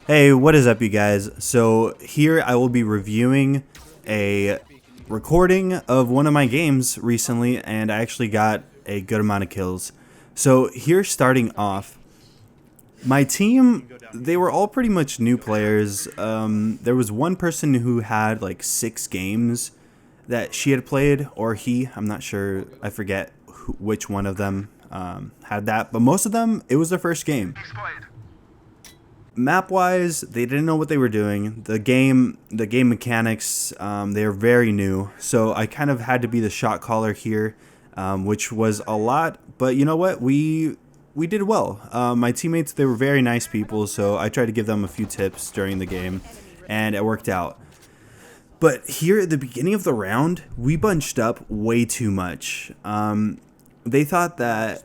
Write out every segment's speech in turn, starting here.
Hey, what is up, you guys? So here I will be reviewing a recording of one of my games recently, and I actually got a good amount of kills. So here, starting off, my team, they were all pretty much new players. There was one person who had like 6 games that she had played, or he, I'm not sure, I forget which one of them had that, but most of them, it was their first game. Map wise, they didn't know what they were doing. The game mechanics, they are very new, so I kind of had to be the shot caller here, which was a lot, but you know what, we did well. My teammates, they were very nice people, so I tried to give them a few tips during the game, and it worked out. But here at the beginning of the round, we bunched up way too much. They thought that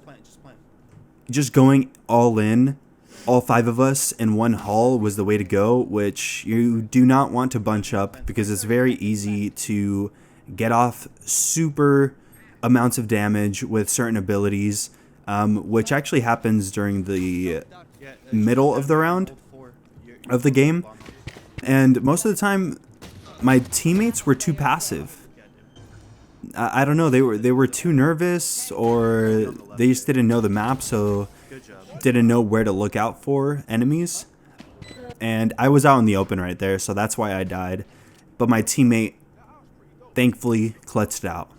just going all in, all 5 of us in one hull, was the way to go, which you do not want to bunch up because it's very easy to get off super amounts of damage with certain abilities, which actually happens during the middle of the round of the game. And most of the time, my teammates were too passive. I don't know, they were too nervous, or they just didn't know the map, so didn't know where to look out for enemies. And I was out in the open right there, so that's why I died. But my teammate thankfully clutched out.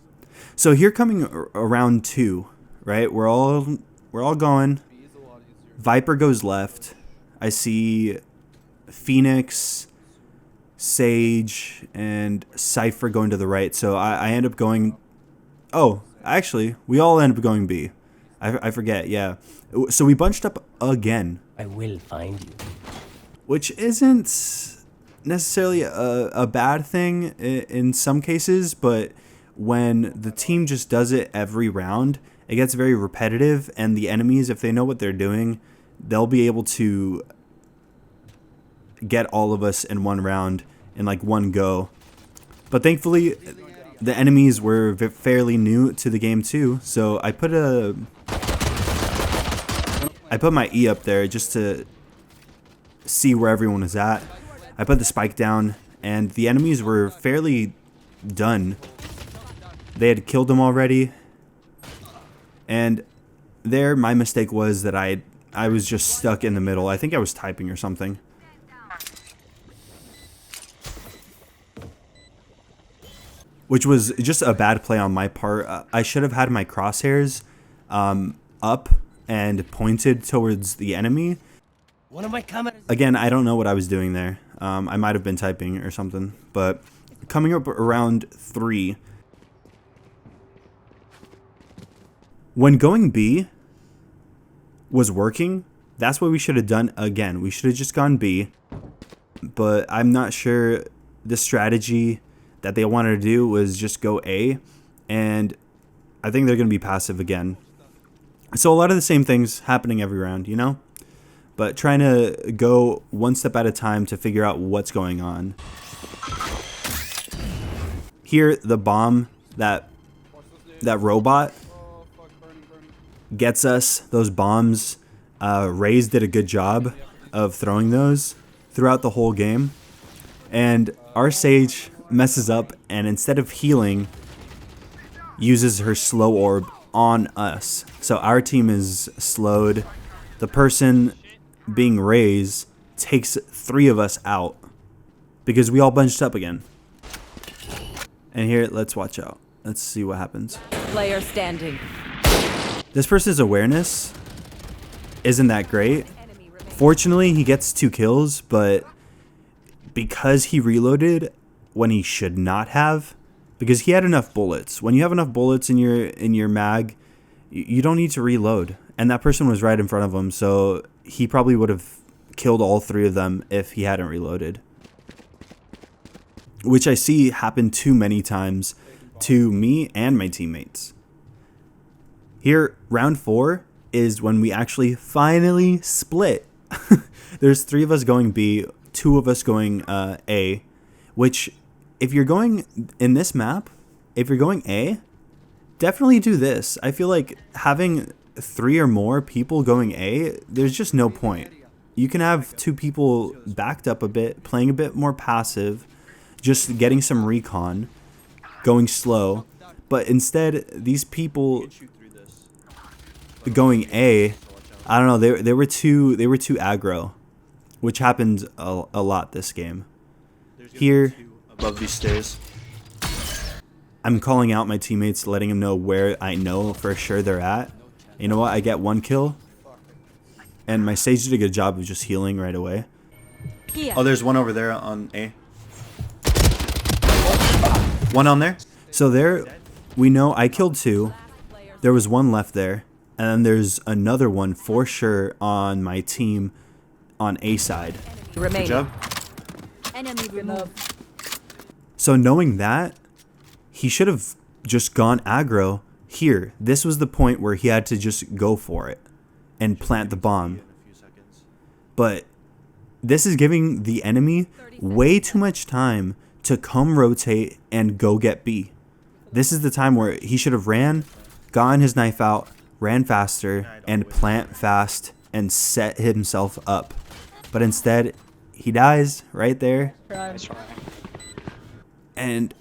So here, coming around 2, right? We're all going. Viper goes left. I see Phoenix, Sage, and Cypher going to the right. So I end up going... Oh, actually, we all end up going B. I forget, yeah. So we bunched up again. I will find you. Which isn't necessarily a bad thing in some cases, but when the team just does it every round, it gets very repetitive, and the enemies, if they know what they're doing, they'll be able to get all of us in one round in like one go. But thankfully, the enemies were fairly new to the game too, so I put my E up there just to see where everyone was at. I put the spike down, and the enemies were fairly done. They had killed them already, and there my mistake was that I was just stuck in the middle. I think I was typing or something. Which was just a bad play on my part. I should have had my crosshairs up and pointed towards the enemy. Again, I don't know what I was doing there. I might have been typing or something. But coming up around 3, when going B was working, that's what we should have done again. We should have just gone B. But I'm not sure the strategy that they wanted to do was just go A, and I think they're going to be passive again. So a lot of the same things happening every round, you know? But trying to go one step at a time to figure out what's going on. Here, the bomb, that robot gets us those bombs. Raze did a good job of throwing those throughout the whole game. And our Sage messes up, and instead of healing, uses her slow orb on us. So our team is slowed. The person being Raze takes 3 of us out because we all bunched up again. And here, let's watch out. Let's see what happens. Player standing. This person's awareness isn't that great. Fortunately, he gets 2 kills, but because he reloaded when he should not have, because he had enough bullets. When you have enough bullets in your mag, you don't need to reload. And that person was right in front of him, so he probably would have killed all 3 of them if he hadn't reloaded. Which I see happen too many times to me and my teammates. Here, round 4 is when we actually finally split. There's 3 of us going B, 2 of us going A, which, if you're going in this map, if you're going A, definitely do this. I feel like having 3 or more people going A, there's just no point. you can have two people backed up a bit, playing a bit more passive, just getting some recon, going slow. But instead, these people going A, I don't know, they were too aggro, which happened a lot this game. Here, above these stairs, I'm calling out my teammates, letting them know where I know for sure they're at. You know what? I get one kill, and my Sage did a good job of just healing right away. Oh, there's one over there on A. One on there. So there, we know I killed two. There was one left there. And then there's another one for sure on my team on A side. Good job. Enemy removed. So knowing that, he should have just gone aggro here. This was the point where he had to just go for it and plant the bomb. But this is giving the enemy way too much time to come rotate and go get B. This is the time where he should have ran, gotten his knife out, ran faster, and plant fast and set himself up. But instead, he dies right there. And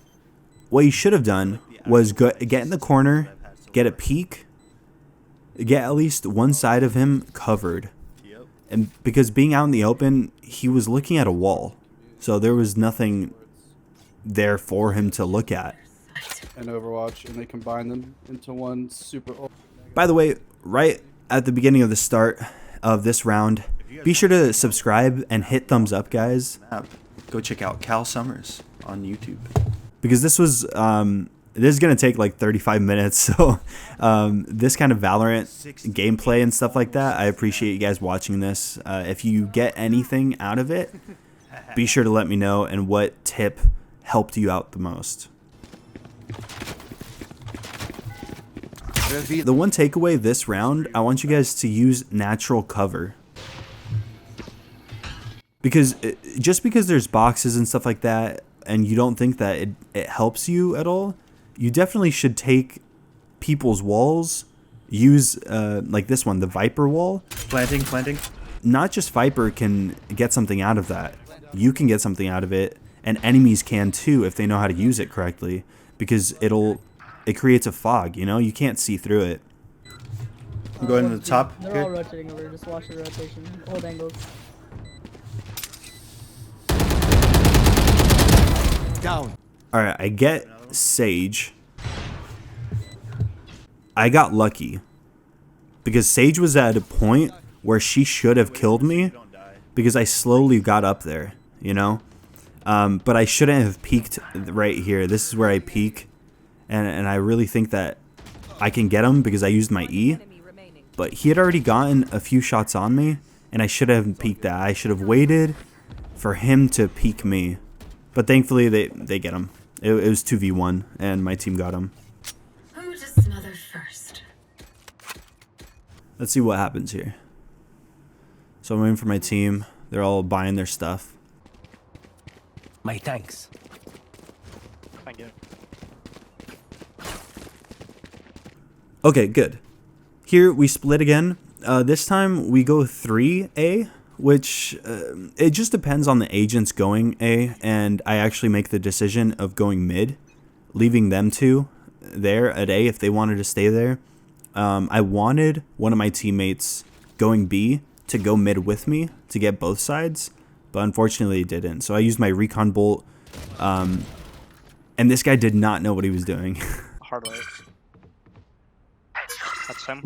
what he should have done was get in the corner, get a peek, get at least one side of him covered. And because being out in the open, he was looking at a wall. So there was nothing there for him to look at. And Overwatch, and they combine them into one super. By the way, right at the beginning of the start of this round, be sure to subscribe and hit thumbs up, guys. Go check out Cal Summers on YouTube. Because this was, this is going to take like 35 minutes. So this kind of Valorant gameplay and stuff like that, I appreciate you guys watching this. If you get anything out of it, be sure to let me know and what tip helped you out the most. The one takeaway this round, I want you guys to use natural cover. Because just because there's boxes and stuff like that, and you don't think that it helps you at all, you definitely should take people's walls, use like this one, the Viper wall. Planting. Not just Viper can get something out of that. You can get something out of it, and enemies can too if they know how to use it correctly. Because it creates a fog, you know? You can't see through it. I'm going to the top. They're all rotating over. Just watch the rotation. Hold angles. Down. Alright, I get Sage. I got lucky. Because Sage was at a point where she should have killed me. Because I slowly got up there, you know? But I shouldn't have peeked right here. This is where I peek. And I really think that I can get him because I used my E. But he had already gotten a few shots on me. And I should have peeked that. I should have waited for him to peek me. But thankfully they get him. It was 2v1 and my team got him. Who just smothered first? Let's see what happens here. So I'm waiting for my team. They're all buying their stuff. My thanks. Thank you. Okay, good. Here we split again. This time we go 3A, which it just depends on the agents going A, and I actually make the decision of going mid, leaving them two there at A if they wanted to stay there. I wanted one of my teammates going B to go mid with me to get both sides, but unfortunately it didn't. So I used my recon bolt, and this guy did not know what he was doing. Hard way. That's him.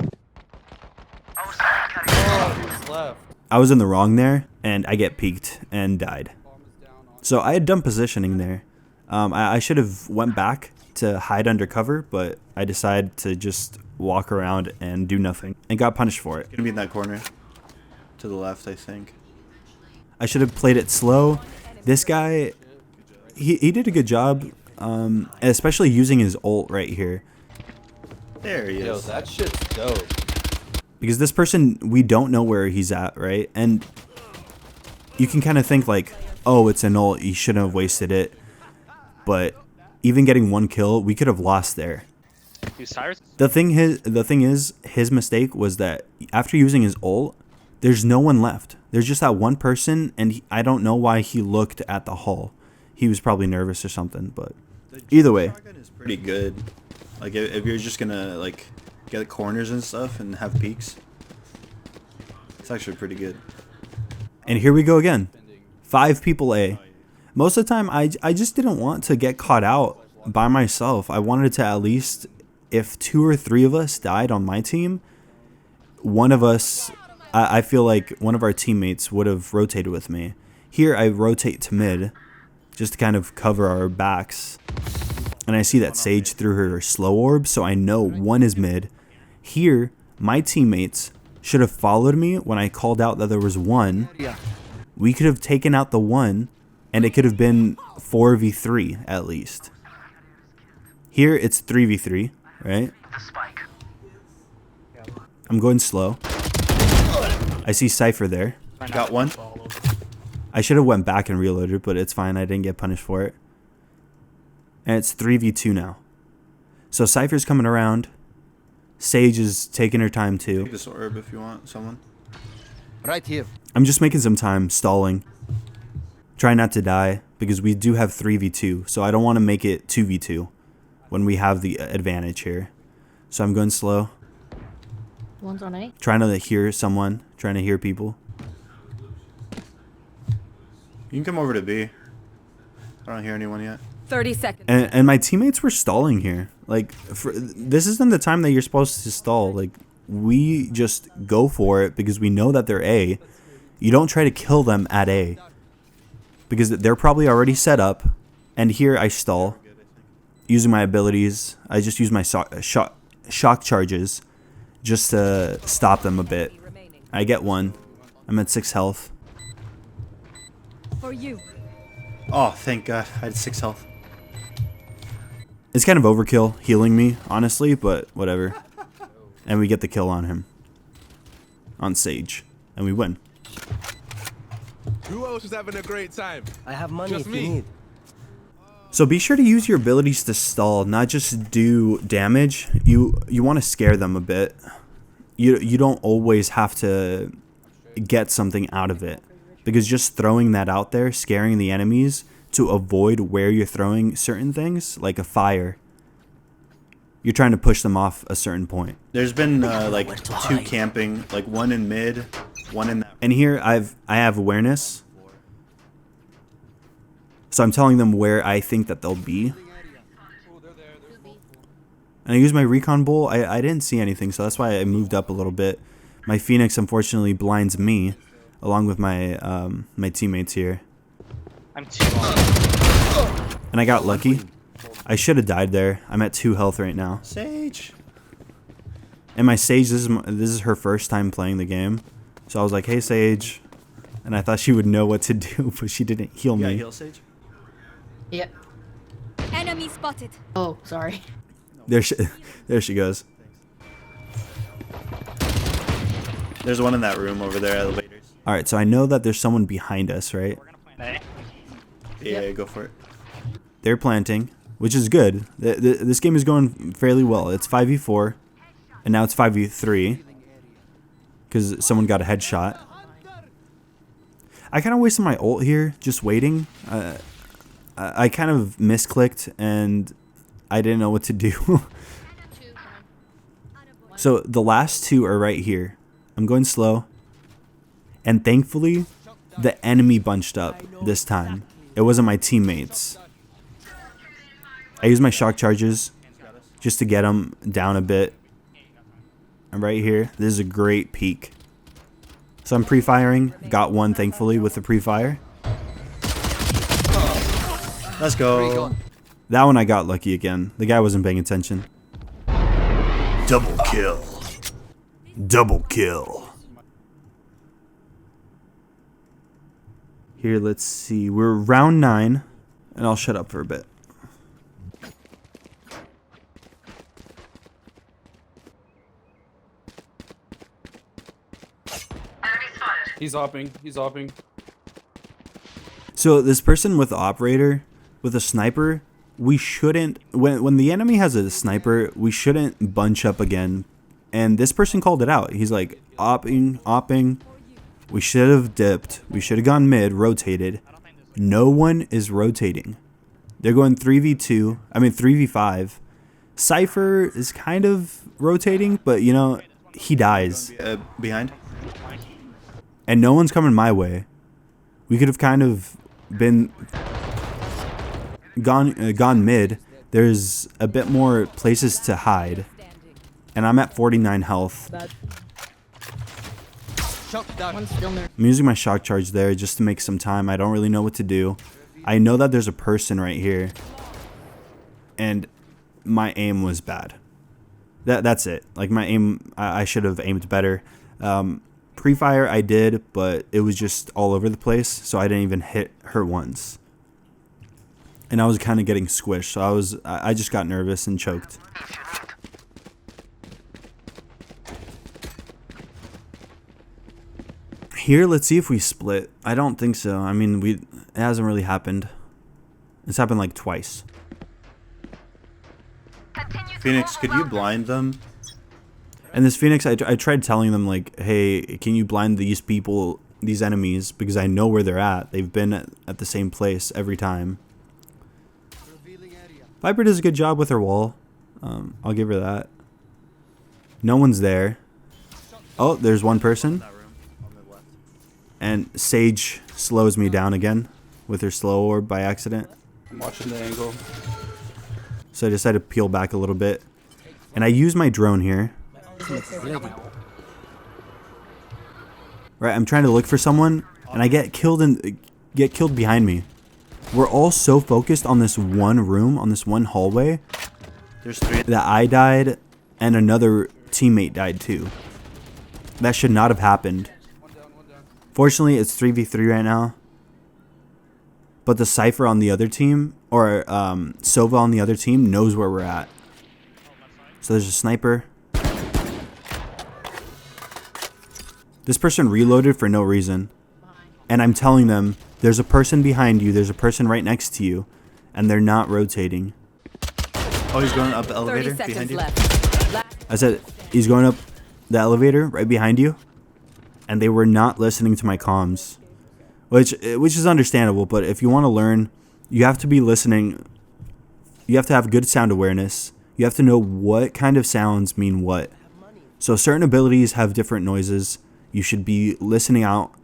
Oh, he's left. I was in the wrong there, and I get peeked and died. So I had dumb positioning there. I should have went back to hide under cover, but I decided to just walk around and do nothing, and got punished for it. Gonna be in that corner to the left, I think. I should have played it slow. This guy, he did a good job, especially using his ult right here. There he is. Yo, that shit's dope. Because this person, we don't know where he's at, right? And you can kind of think like, oh, it's an ult, you shouldn't have wasted it. But even getting one kill, we could have lost there. The thing is, his mistake was that after using his ult, there's no one left. There's just that one person, and I don't know why he looked at the hull. He was probably nervous or something, but either way. Shotgun is pretty good. Like, if you're just gonna, like, get corners and stuff and have peaks, it's actually pretty good. And here we go again. 5 people A. Most of the time, I just didn't want to get caught out by myself. I wanted to at least, if 2 or 3 of us died on my team, one of us, I feel like one of our teammates would have rotated with me. Here, I rotate to mid, just to kind of cover our backs. And I see that Sage threw her slow orb, so I know one is mid. Here, my teammates should have followed me when I called out that there was one. We could have taken out the one, and it could have been 4v3 at least. Here, it's 3v3, right? I'm going slow. I see Cypher there. Got one. I should have went back and reloaded, but it's fine. I didn't get punished for it. And it's 3v2 now. So Cypher's coming around. Sage is taking her time too. Take this orb if you want, someone. Right here. I'm just making some time, stalling. Try not to die, because we do have 3v2. So I don't want to make it 2v2 when we have the advantage here. So I'm going slow. One's on A. Trying to hear someone. Trying to hear people. You can come over to B. I don't hear anyone yet. 30 seconds. And my teammates were stalling here. Like, this isn't the time that you're supposed to stall. Like, we just go for it because we know that they're A. You don't try to kill them at A, because they're probably already set up. And here I stall. Using my abilities. I just use my shock charges just to stop them a bit. I get one. I'm at 6 health. For you. Oh, thank God. I had 6 health. It's kind of overkill healing me, honestly, but whatever. And we get the kill on him. On Sage. And we win. Who else is having a great time? I have money Just if me. you need. So be sure to use your abilities to stall, not just do damage. You want to scare them a bit. You don't always have to get something out of it, because just throwing that out there, scaring the enemies to avoid where you're throwing certain things, like a fire, you're trying to push them off a certain point. There's been like 2 camping, like one in mid, one in that. And here I have awareness. So I'm telling them where I think that they'll be. And I use my recon bowl. I didn't see anything, so that's why I moved up a little bit. My Phoenix unfortunately blinds me, along with my my teammates here. I'm too long. And I got lucky. I should have died there. I'm at 2 health right now. Sage. And my Sage, this is her first time playing the game. So I was like, hey Sage. And I thought she would know what to do, but she didn't heal me. heal Sage? Yep. Enemy spotted. Oh, sorry. There she goes. There's one in that room over there, elevators. Alright, so I know that there's someone behind us, right? We're gonna play A. Yeah, go for it. They're planting, which is good. This game is going fairly well. It's 5v4, and now it's 5v3, because someone got a headshot. I kind of wasted my ult here, just waiting. I kind of misclicked, and I didn't know what to do. So the last 2 are right here. I'm going slow. And thankfully, the enemy bunched up this time. It wasn't my teammates. I used my shock charges just to get them down a bit. And right here, this is a great peek. So I'm pre-firing. Got one, thankfully, with the pre-fire. Let's go. That one I got lucky again. The guy wasn't paying attention. Double kill. Double kill. Here, let's see. We're round 9. And I'll shut up for a bit. He's hopping. He's hopping. So this person with the operator, with a sniper, we shouldn't, when the enemy has a sniper, we shouldn't bunch up again. And this person called it out. He's like, opping. We should have dipped. We should have gone mid, rotated. No one is rotating. They're going 3v2. I mean 3v5. Cypher is kind of rotating, but you know, he dies. Behind. And no one's coming my way. We could have kind of been gone mid. There's a bit more places to hide. And I'm at 49 health. One's still there. I'm using my shock charge there just to make some time. I don't really know what to do. I know that there's a person right here. And my aim was bad. That's it. Like my aim, I should have aimed better. Pre-fire I did, but it was just all over the place. So I didn't even hit her once. And I was kind of getting squished. So I just got nervous and choked. Here, let's see if we split. I don't think so. I mean, it hasn't really happened. It's happened like twice. Phoenix, could you blind them? And this Phoenix, I tried telling them like, hey, can you blind these people, these enemies? Because I know where they're at. They've been at the same place every time. Viper does a good job with her wall. I'll give her that. No one's there. Oh, there's one person. And Sage slows me down again with her slow orb by accident. I'm watching the angle. So I decided to peel back a little bit. And I use my drone here. Right, I'm trying to look for someone and I get killed behind me. We're all so focused on this one room, on this one hallway. There's 3 that I died and another teammate died too. That should not have happened. Fortunately, it's 3v3 right now. But the Cypher on the other team, or SOVA on the other team, knows where we're at. So there's a sniper. This person reloaded for no reason. And I'm telling them, there's a person behind you, there's a person right next to you, and they're not rotating. Oh, he's going up the elevator behind you? I said, he's going up the elevator right behind you. And they were not listening to my comms, which is understandable. But if you want to learn, you have to be listening. You have to have good sound awareness. You have to know what kind of sounds mean what. So certain abilities have different noises. You should be listening out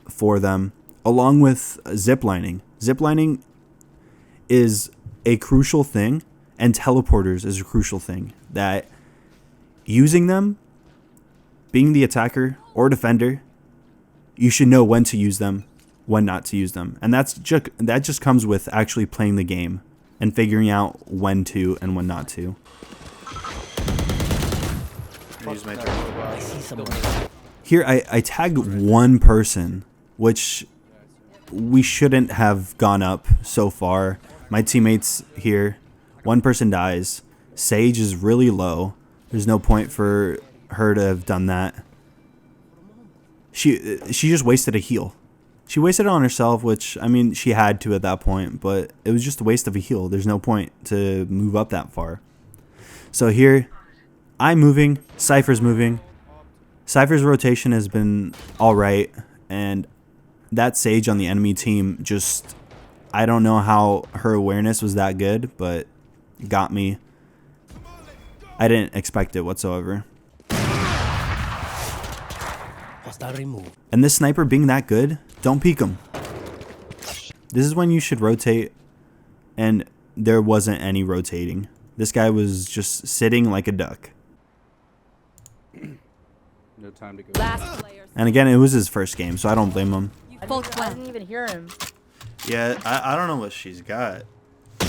for them, along with ziplining. Ziplining is a crucial thing, and teleporters is a crucial thing. That using them, being the attacker or defender, you should know when to use them, when not to use them. And that just comes with actually playing the game and figuring out when to and when not to. Use my I see someone. Here I tagged one person, which we shouldn't have gone up so far. My teammates here, one person dies. Sage is really low. There's no point for her to have done that. She just wasted a heal. She wasted it on herself, which, I mean, she had to at that point, but it was just a waste of a heal. There's no point to move up that far. So here, I'm moving, Cypher's moving. Cypher's rotation has been alright, and that Sage on the enemy team just, I don't know how her awareness was that good, but got me. I didn't expect it whatsoever. And this sniper being that good, don't peek him. This is when you should rotate, and there wasn't any rotating. This guy was just sitting like a duck. No time to go. Last player. And again, it was his first game, so I don't blame him. You fought I well. didn't even hear him. Yeah, I don't know what she's got. I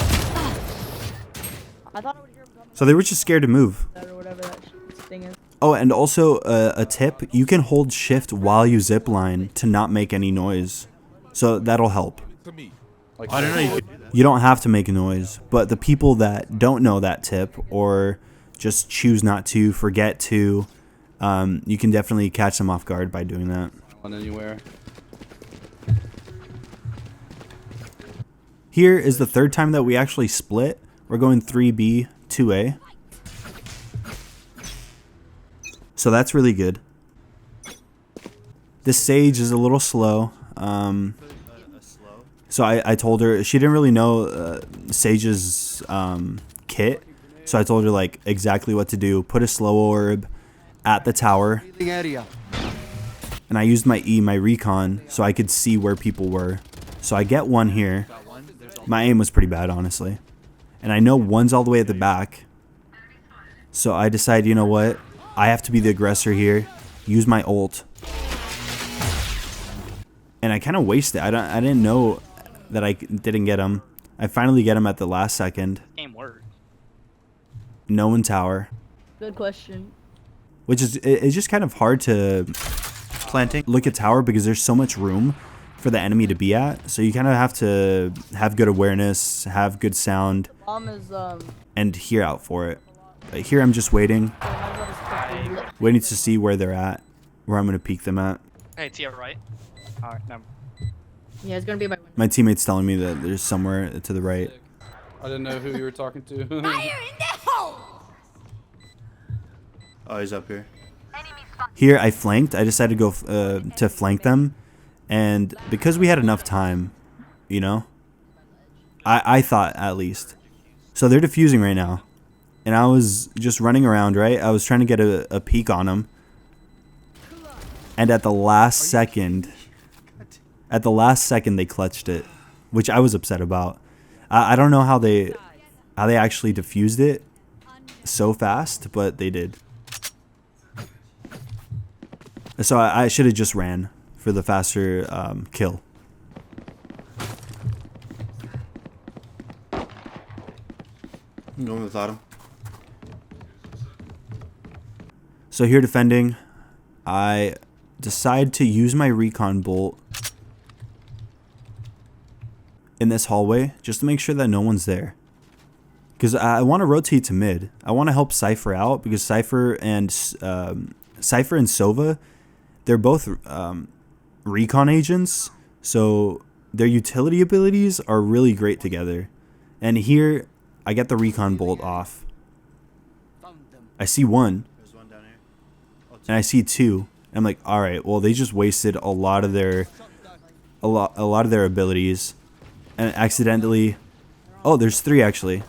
thought I would hear him coming So they were just scared to move. or whatever that thing is. Oh, and also a tip, you can hold shift while you zipline to not make any noise. So that'll help. To me. Like, I don't know. You don't have to make a noise, but the people that don't know that tip or just choose not to, forget to, you can definitely catch them off guard by doing that. anywhere. Here is the third time that we actually split. We're going 3B, 2A. So that's really good. This Sage is a little slow. So I told her, she didn't really know Sage's kit. So I told her like exactly what to do. Put a slow orb at the tower. Area. And I used my my recon, so I could see where people were. So I get one here. My aim was pretty bad, honestly. And I know one's all the way at the back. So I decide, you know what? I have to be the aggressor here. Use my ult. And I kind of wasted it. I didn't know that I didn't get him. I finally get him at the last second. Game worked. No one tower. Good question. Which is, it's just kind of hard to planting. Look at tower because there's so much room for the enemy to be at. So you kind of have to have good awareness, have good sound, Bomb is and hear out for it. But here I'm just waiting. Waiting to see where they're at. Where I'm going to peek them at. Hey, to your right. Alright, no. Yeah, it's gonna be my. My teammate's telling me that there's somewhere to the right. I didn't know who you were talking to. Oh, he's up here. Here I flanked. I decided to go to flank them. And because we had enough time, you know, I thought at least. So they're defusing right now. And I was just running around, right? I was trying to get a peek on them. And at the last second, they clutched it, which I was upset about. I don't know how they actually defused it so fast, but they did. So I should have just ran for the faster kill. I'm going without him. So here defending, I decide to use my recon bolt in this hallway just to make sure that no one's there. Because I want to rotate to mid. I want to help Cypher out because Cypher and SOVA, they're both recon agents, so their utility abilities are really great together. And here, I get the recon bolt off. I see one, and I see two. I'm like, all right, well, they just wasted a lot of their abilities, and accidentally, oh, there's three actually.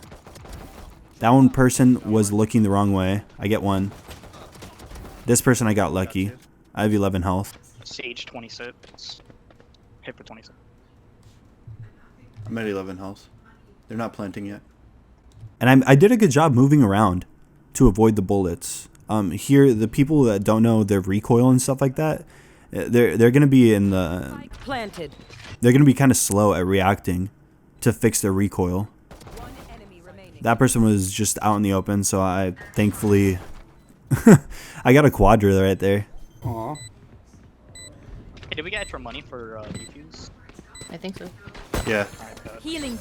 That one person was looking the wrong way. I get one. This person I got lucky. I have 11 health. Sage 26. Hit for 26. I'm at 11 health. They're not planting yet. And I did a good job moving around to avoid the bullets. Here, the people that don't know their recoil and stuff like that, they're gonna be in the planted. They're gonna be kind of slow at reacting to fix their recoil. That person was just out in the open, so I thankfully I got a quadra right there. Aw. Hey, did we get extra money for defuse? I think so. Yeah. Healing.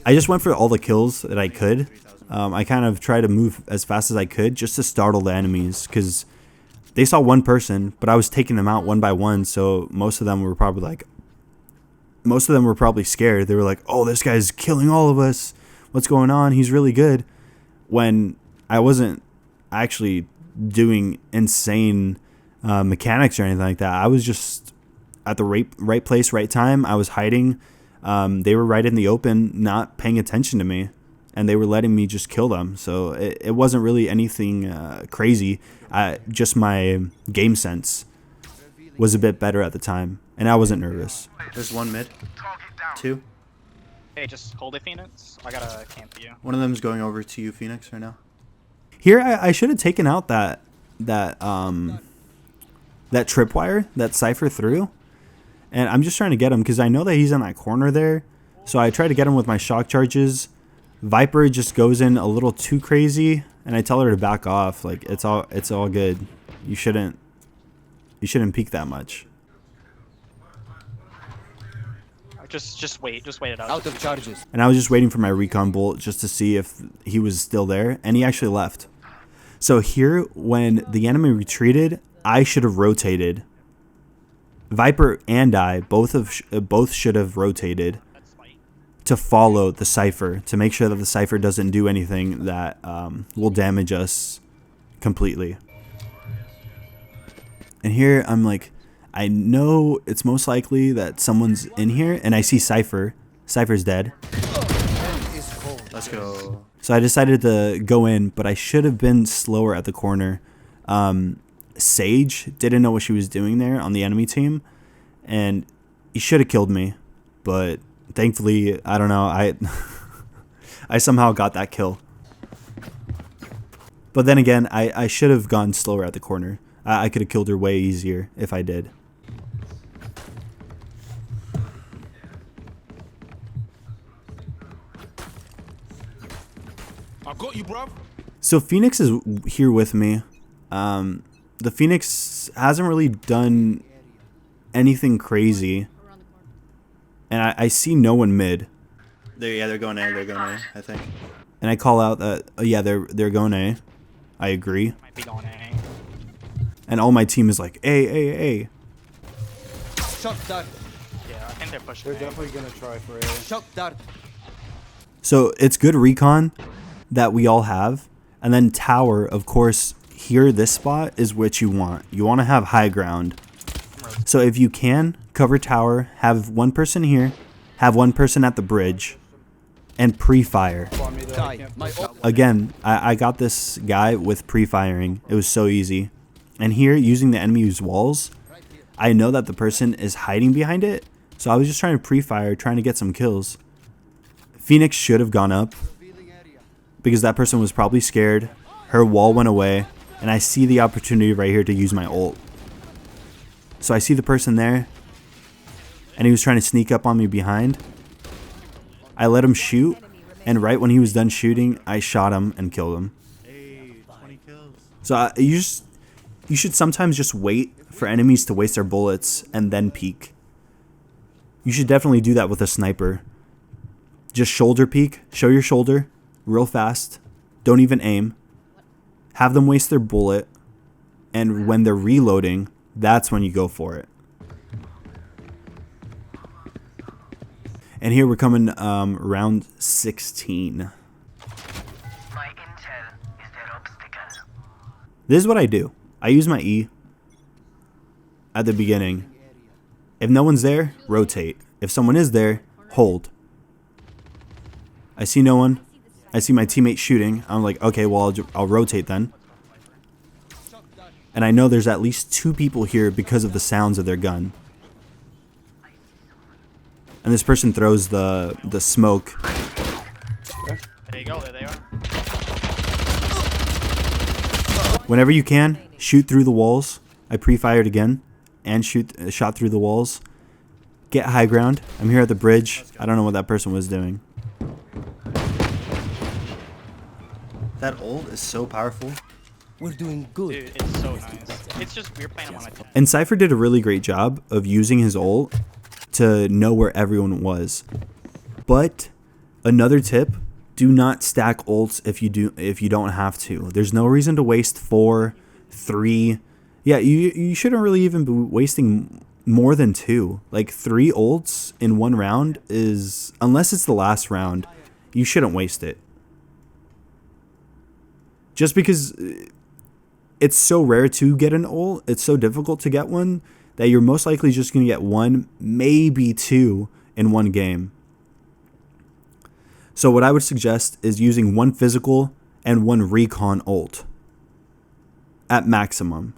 I just went for all the kills that I could. I kind of tried to move as fast as I could just to startle the enemies because they saw one person, but I was taking them out one by one. So most of them were probably scared. They were like, "Oh, this guy's killing all of us. What's going on? He's really good." When I wasn't actually doing insane mechanics or anything like that. I was just at the right place, right time. I was hiding. They were right in the open, not paying attention to me, and they were letting me just kill them. So it wasn't really anything crazy. Just my game sense was a bit better at the time, and I wasn't nervous. There's one mid. Two. Hey, just hold it, Phoenix. I gotta camp you. One of them's going over to you, Phoenix, right now. Here, I should have taken out that tripwire that Cypher threw. And I'm just trying to get him because I know that he's in that corner there. So I try to get him with my shock charges. Viper just goes in a little too crazy, and I tell her to back off. Like it's all good. You shouldn't peek that much. Just wait it out. Out of charges. And I was just waiting for my recon bolt just to see if he was still there, and he actually left. So here, when the enemy retreated, I should have rotated. Viper and I both should have rotated to follow the Cypher to make sure that the Cypher doesn't do anything that will damage us completely. And here I'm like, I know it's most likely that someone's in here, and I see Cypher. Cypher's dead. Let's go. So I decided to go in, but I should have been slower at the corner. Sage didn't know what she was doing there on the enemy team, and he should have killed me, but thankfully, I don't know, I somehow got that kill. But then again, I should have gone slower at the corner. I could have killed her way easier if I did. I got you, bruv. So Phoenix is here with me. The Phoenix hasn't really done anything crazy. And I see no one mid. They're going A. They're going A, I think. And I call out that, yeah, they're going A. I agree. Might be going A. And all my team is like, A. Shock dart. Yeah, I think they're pushing They're A. definitely gonna try for A. Shock dart. So it's good recon that we all have. And then tower, of course, here, this spot is what you want. You want to have high ground. So if you can, cover tower, have one person here, have one person at the bridge, and pre-fire. On me, though. I Die. can't My push. ult. Again, I got this guy with pre-firing. It was so easy. And here, using the enemy's walls, I know that the person is hiding behind it. So I was just trying to pre-fire, trying to get some kills. Phoenix should have gone up, because that person was probably scared. Her wall went away, and I see the opportunity right here to use my ult. So I see the person there, and he was trying to sneak up on me behind. I let him shoot, and right when he was done shooting, I shot him and killed him. So you should sometimes just wait for enemies to waste their bullets and then peek. You should definitely do that with a sniper. Just shoulder peek, show your shoulder real fast. Don't even aim. Have them waste their bullet, and when they're reloading, that's when you go for it. And here we're coming round 16. My intel is their obstacle. This is what I do. I use my E at the beginning. If no one's there, rotate. If someone is there, hold. I see no one. I see my teammate shooting. I'm like, okay, well, I'll rotate then. And I know there's at least 2 people here because of the sounds of their gun. And this person throws the smoke. There you go, there they are. Whenever you can, shoot through the walls. I pre-fired again and shot through the walls. Get high ground. I'm here at the bridge. I don't know what that person was doing. That ult is so powerful. We're doing good. Dude, it's so nice. It's just we're playing them on a And Cypher did a really great job of using his ult to know where everyone was. But another tip, do not stack ults if you don't have to. There's no reason to waste 4, 3. Yeah, you shouldn't really even be wasting more than 2. Like 3 ults in one round is, unless it's the last round, you shouldn't waste it. Just because it's so rare to get an ult, it's so difficult to get one, that you're most likely just going to get 1, maybe 2 in one game. So what I would suggest is using 1 physical and 1 recon ult at maximum.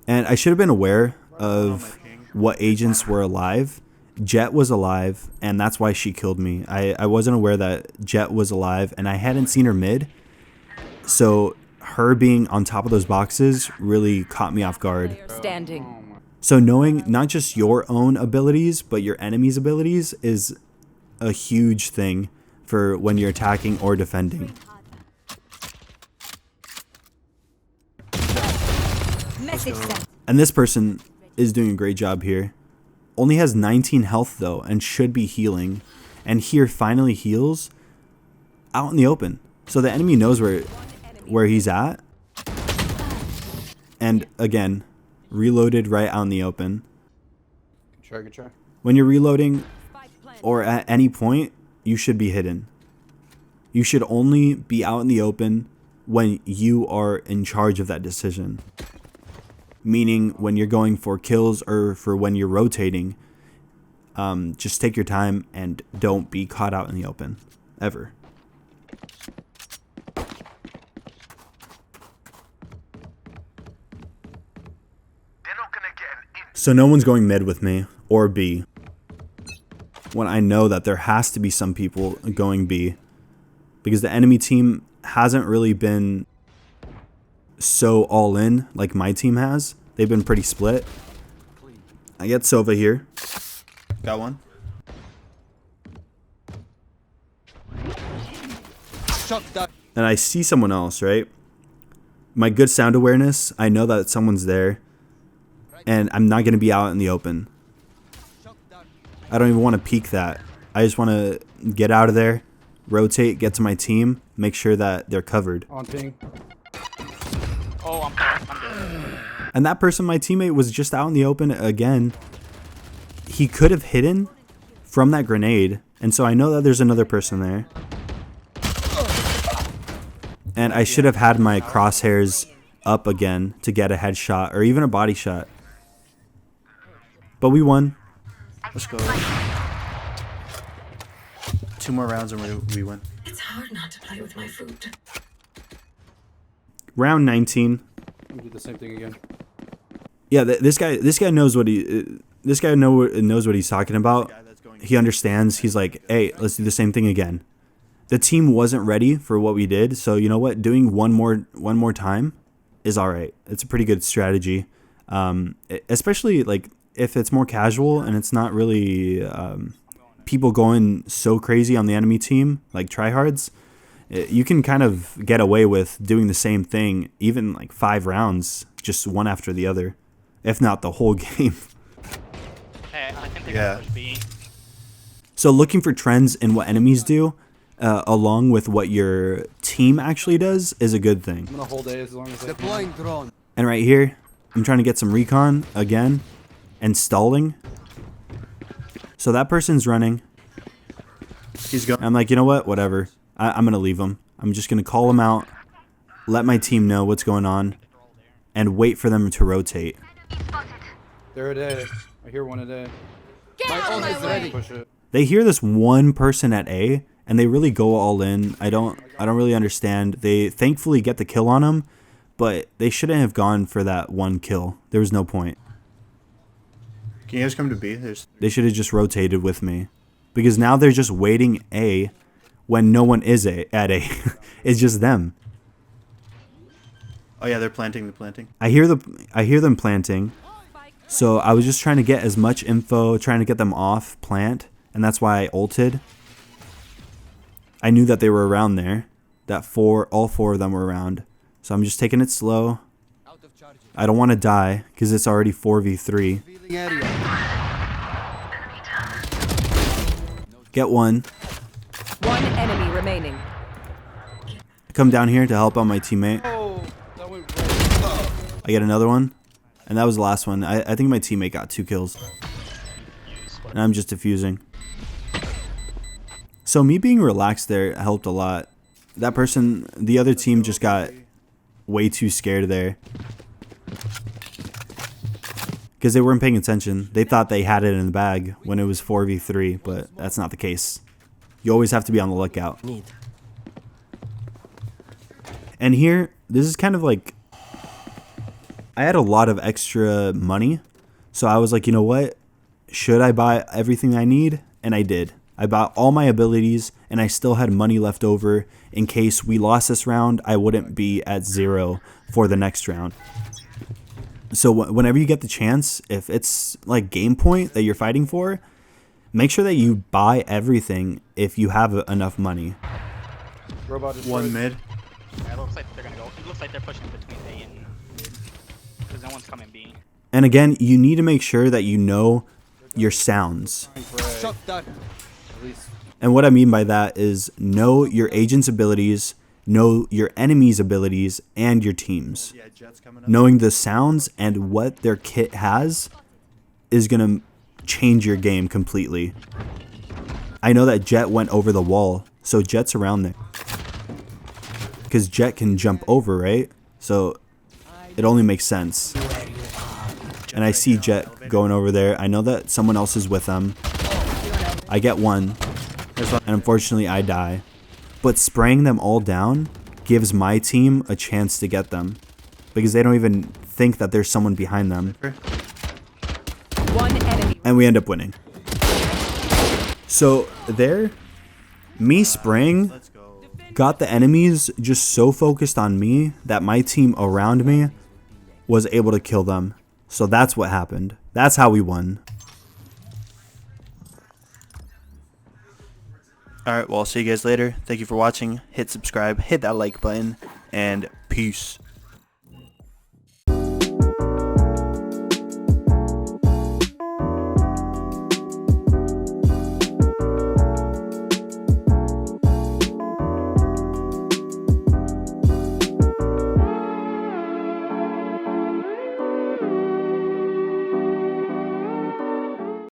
And I should have been aware of what agents were alive. Jet was alive, and that's why she killed me. I wasn't aware that Jet was alive, and I hadn't seen her mid. So her being on top of those boxes really caught me off guard. Standing. So knowing not just your own abilities, but your enemy's abilities is a huge thing for when you're attacking or defending. Message sent. And this person is doing a great job here. Only has 19 health though, and should be healing. And here finally heals out in the open. So the enemy knows where he's at. And again, reloaded right out in the open. Good try. When you're reloading or at any point, you should be hidden. You should only be out in the open when you are in charge of that decision. meaning when you're going for kills or for when you're rotating, just take your time and don't be caught out in the open, ever. So no one's going mid with me, or B, when I know that there has to be some people going B, because the enemy team hasn't really been so all in like my team has. They've been pretty split. I get SOVA here. Got one. Shock dart. And I see someone else, right? My good sound awareness, I know that someone's there. And I'm not going to be out in the open. I don't even want to peek that. I just want to get out of there, rotate, get to my team, make sure that they're covered. On ping. Oh, I'm dead. And that person, my teammate, was just out in the open again. He could have hidden from that grenade. And so I know that there's another person there. And I should have had my crosshairs up again to get a headshot or even a body shot. But we won. Let's go. 2 more rounds and we win. It's hard not to play with my food. Round 19. We do the same thing again. Yeah, this guy knows what knows what he's talking about. He understands. He's like, hey, let's do the same thing again. The team wasn't ready for what we did, so you know what? Doing one more time is all right. It's a pretty good strategy, especially like if it's more casual and it's not really people going so crazy on the enemy team like tryhards. You can kind of get away with doing the same thing, even like 5 rounds, just one after the other, if not the whole game. Hey, I think they're gonna push B. So looking for trends in what enemies do, along with what your team actually does, is a good thing. I'm gonna hold A as long as I can. Deploying drone. And right here, I'm trying to get some recon again, and stalling. So that person's running. He's going. I'm like, you know what? Whatever. I'm gonna leave him. I'm just gonna call him out, let my team know what's going on, and wait for them to rotate. They're at A. I hear one at A. My ult is ready. Push it. They hear this one person at A, and they really go all in. I don't really understand. They thankfully get the kill on him, but they shouldn't have gone for that one kill. There was no point. Can you guys come to B? They should have just rotated with me, because now they're just waiting A when no one is at A. It's just them. Oh yeah, they're planting. I hear them planting. So I was just trying to get as much info, trying to get them off plant, and that's why I ulted. I knew that they were around there, that all four of them were around. So I'm just taking it slow. I don't want to die because it's already 4v3. Revealing area. Get one. One enemy remaining. I come down here to help out my teammate. Oh, that went right. I get another one. And that was the last one. I think my teammate got 2 kills. And I'm just defusing. So me being relaxed there helped a lot. That person, the other team just got way too scared there. Because they weren't paying attention. They thought they had it in the bag when it was 4v3, but that's not the case. You always have to be on the lookout. And here, this is kind of like, I had a lot of extra money, so I was like, you know what? Should I buy everything I need? And I did. I bought all my abilities, and I still had money left over in case we lost this round. I wouldn't be at 0 for the next round. So whenever you get the chance, if it's like game point that you're fighting for, make sure that you buy everything if you have enough money. Robot is One mid. Yeah, it looks like they're gonna go. It looks like they're pushing between A and mid. Because no one's coming B. And again, you need to make sure that you know your sounds. Shock dart. At least And what I mean by that is know your agent's abilities, know your enemy's abilities, and your team's. Yeah, Jet's coming up. Knowing the sounds and what their kit has is going to change your game completely. I know that Jet went over the wall, so Jet's around there. Because Jet can jump over, right? So it only makes sense. and I see Jet going over there. I know that someone else is with them. I get one, and unfortunately I die. But spraying them all down gives my team a chance to get them, because they don't even think that there's someone behind them. One enemy. And we end up winning. So there, me spraying got the enemies just so focused on me that my team around me was able to kill them. So that's what happened. That's how we won. Alright, well, I'll see you guys later. Thank you for watching. Hit subscribe, hit that like button, and peace.